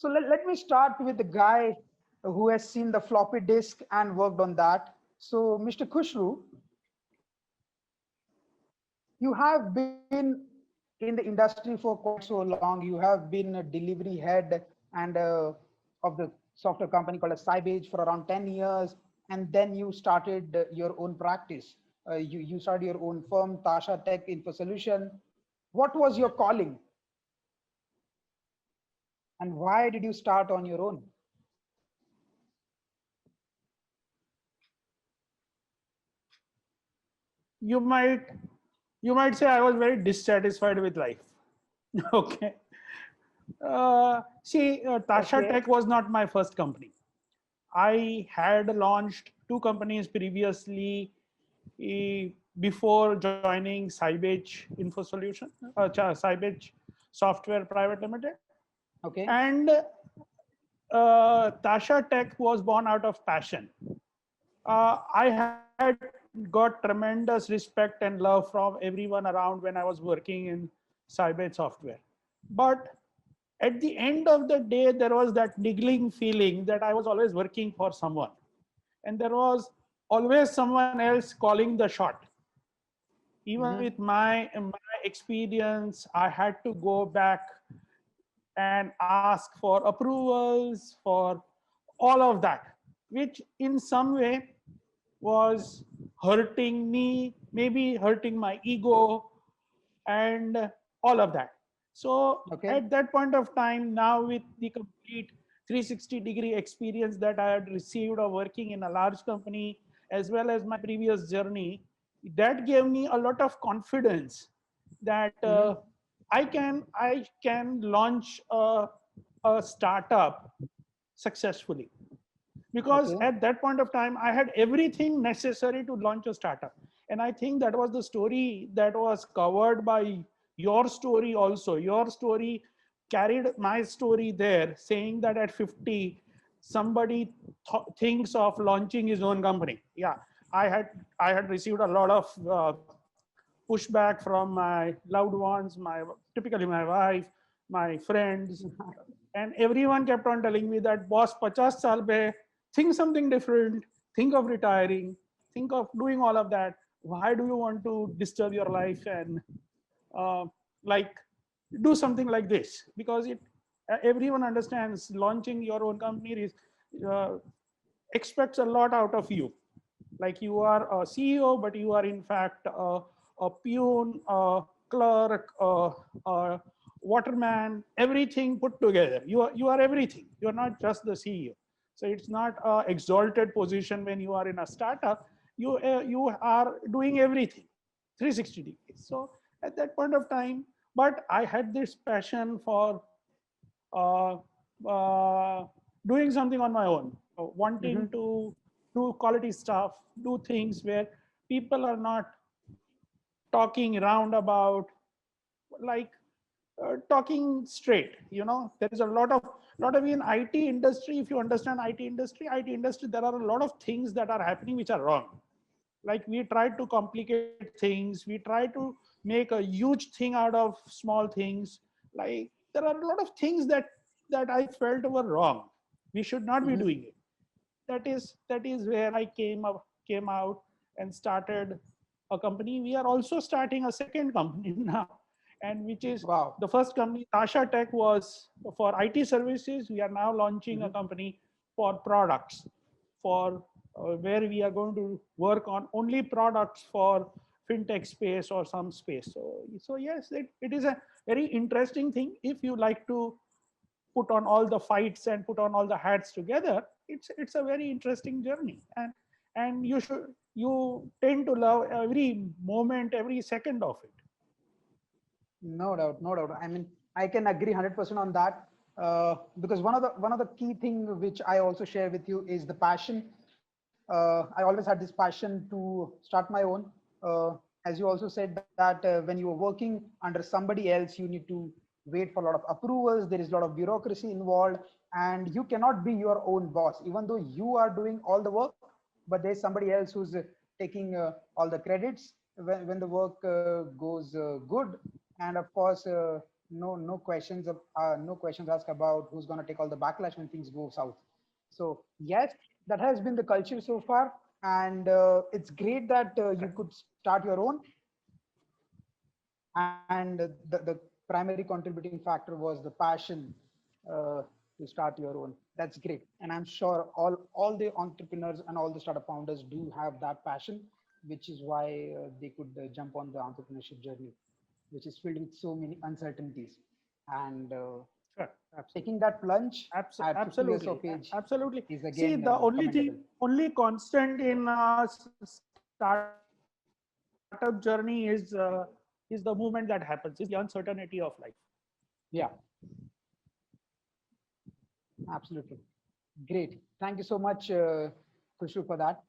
So let me start with the guy who has seen the floppy disk and worked on that. So Mr. Khushru, you have been in the industry for quite so long. You have been a delivery head and of the software company called a Sybase for around 10 years. And then you started your own practice. You started your own firm, Tasha Tech Info Solution. What was your calling and why did you start on your own? you might you might say I was very dissatisfied with life. Okay. See, Tasha Okay. Tech was not my first company. I had launched two companies previously before joining Sybase Info Solution, Sybase Software Private Limited. Okay. And Tasha Tech was born out of passion. I had got tremendous respect and love from everyone around when I was working in Sybase software. But at the end of the day, there was that niggling feeling that I was always working for someone. And there was always someone else calling the shot. Even with Mhm. my experience, I had to go back and ask for approvals for all of that, which in some way was hurting me, maybe hurting my ego, and all of that. So Okay. at that point of time, now with the complete 360-degree experience that I had received of working in a large company, as well as my previous journey, that gave me a lot of confidence that Mhm. I can launch a startup successfully, because Okay. at that point of time I had everything necessary to launch a startup. And I think that was the story that was covered by your story also. Your story carried my story there, saying that at 50 somebody thinks of launching his own company. Yeah, I had received a lot of pushback from my loved ones, my typically my wife, my friends, and everyone kept on telling me that boss 50 saal pe think something different, think of retiring, think of doing all of that. Why do you want to disturb your life and uh, like do something like this? Because it everyone understands launching your own company is uh, expects a lot out of you. Like you are a CEO, but you are in fact a peon, a clerk, a waterman, everything put together. You are everything. You are not just the CEO. So it's not a exalted position when you are in a startup. You are doing everything, 360 degrees. So at that point of time, but I had this passion for uh, uh, doing something on my own, wanting Mhm. to do quality stuff, do things where people are not talking roundabout, like talking straight. There is a lot of in IT industry. If you understand IT industry, there are a lot of things that are happening which are wrong. Like we try to complicate things, we try to make a huge thing out of small things. Like there are a lot of things that I felt were wrong. We should not be Mhm. doing it. That is where I came out and started a company. We are also starting a second company now, and which is Wow. the first company, Tasha Tech, was for IT services. We are now launching a Mhm. company for products, for where we are going to work on only products for fintech space or some space. So yes, it is a very interesting thing. If you like to put on all the fights and put on all the hats together, it's a very interesting journey. And you tend to love every moment, every second of it. No doubt, no doubt. I mean, I can agree 100% on that. Because one of the key thing which I also share with you is the passion. I always had this passion to start my own. As you also said that when you are working under somebody else, you need to wait for a lot of approvals. There is a lot of bureaucracy involved, and you cannot be your own boss, even though you are doing all the work. But there's somebody else who's taking all the credits when the work goes good. And of course, no questions of no questions asked about who's going to take all the backlash when things go south. So yes, that has been the culture so far, and it's great that you Correct. could start your own. And the primary contributing factor was the passion to start your own. That's great, and I'm sure all the entrepreneurs and all the startup founders do have that passion, which is why they could jump on the entrepreneurship journey, which is filled with so many uncertainties. And Sure. Absolutely. taking that plunge at 50 years of Absolutely. age Absolutely. is See, again the only commendable. thing, only constant in startup journey is the movement that happens, is the uncertainty of life. Yeah, absolutely. Great. Thank you so much, Khushru, for that.